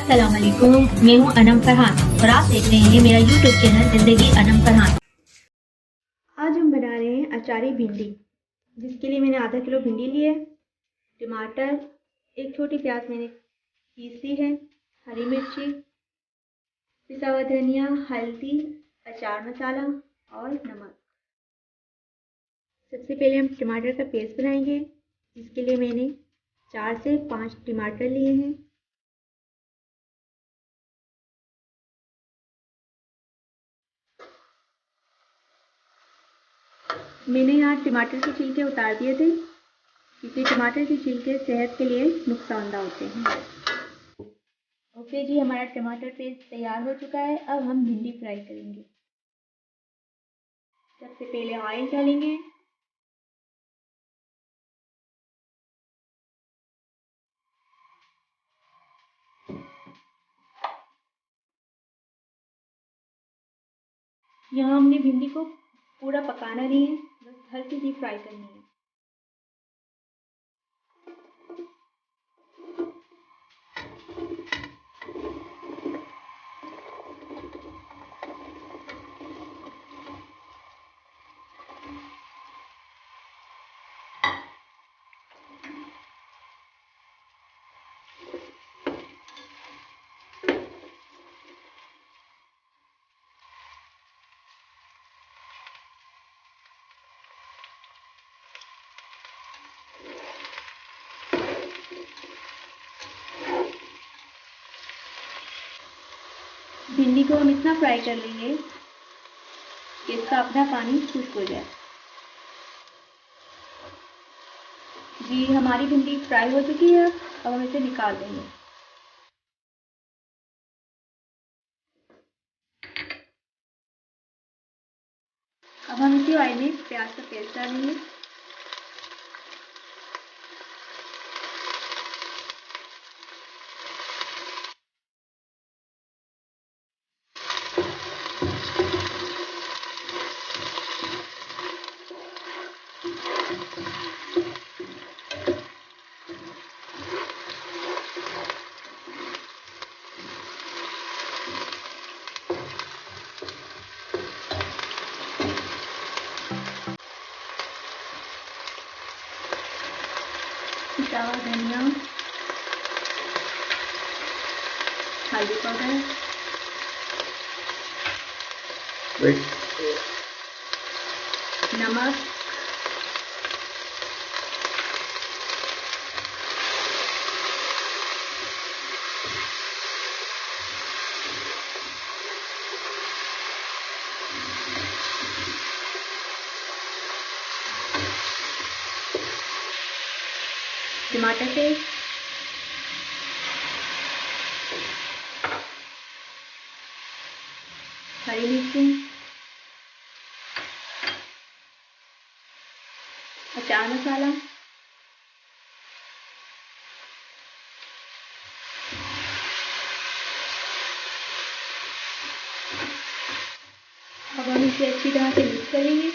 अस्सलाम वालेकुम, मैं हूं अनम फरहान और आप देख रहे हैं मेरा यूट्यूब चैनल जिंदगी अनम फरहान। आज हम बना रहे हैं अचारी भिंडी, जिसके लिए मैंने आधा किलो भिंडी ली है, टमाटर, एक छोटी प्याज मैंने पीस ली है, हरी मिर्ची, पिसा हुआ धनिया, हल्दी, अचार मसाला और नमक। सबसे पहले हम टमाटर का पेस्ट बनाएंगे, जिसके लिए मैंने 4 से 5 टमाटर लिए हैं। मैंने यहाँ टमाटर के छिलके उतार दिए थे, क्योंकि टमाटर के छिलके सेहत के लिए नुकसानदायक होते हैं। ओके जी, हमारा टमाटर पेस्ट तैयार हो चुका है। अब हम भिंडी फ्राई करेंगे। सबसे पहले ऑयल डालेंगे, यहाँ हमने भिंडी को पूरा पकाना नहीं है, बस हल्की सी फ्राई करनी है। भिंडी को हम इतना फ्राई कर लेंगे कि इसका अपना पानी खुश्क हो जाए। जी, हमारी भिंडी फ्राई हो चुकी है। अब हम इसे निकाल देंगे। अब हम इसी ऑयल में प्याज का पेस्ट डालेंगे, पिसा हुआ धनिया, हल्दी पाउडर, नमक, टमाटर पेस्ट, हरी मिर्ची, अचार मसाला, अब हम इसे अच्छी तरह से मिक्स करेंगे।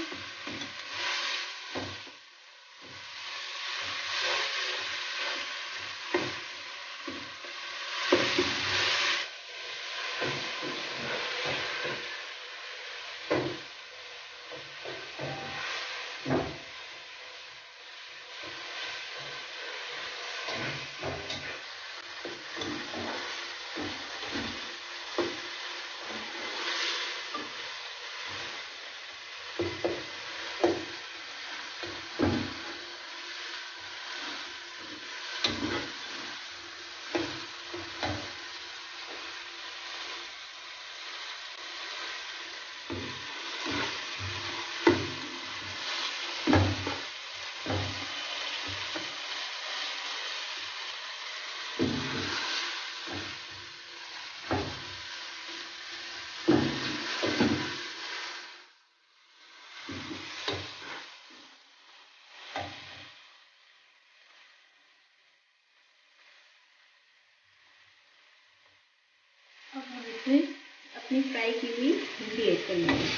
अब हम इसमें अपनी फ्राई की हुई भिंडी ऐड करेंगे।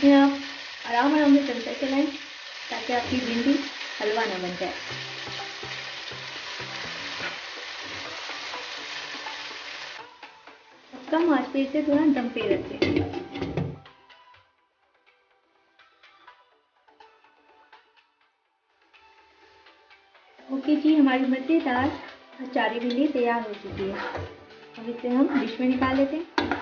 इसमें आप आराम आराम से चमचा चलाएं ताकि आपकी भिंडी हलवा ना बन जाए। कम आंच पे इसे थोड़ा दम पे रखें। ओके जी, हमारी मज़ेदार अचारी भिंडी तैयार हो चुकी है। अब इसे हम डिश में निकाल लेते हैं।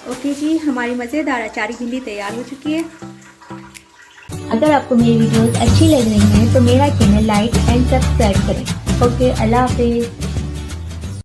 ओके जी, हमारी मज़ेदार अचारी भिंडी तैयार हो चुकी है। अगर आपको मेरी वीडियोस अच्छी लग रही हैं तो मेरा चैनल लाइक एंड सब्सक्राइब करें। ओके, अल्लाह हाफिज़।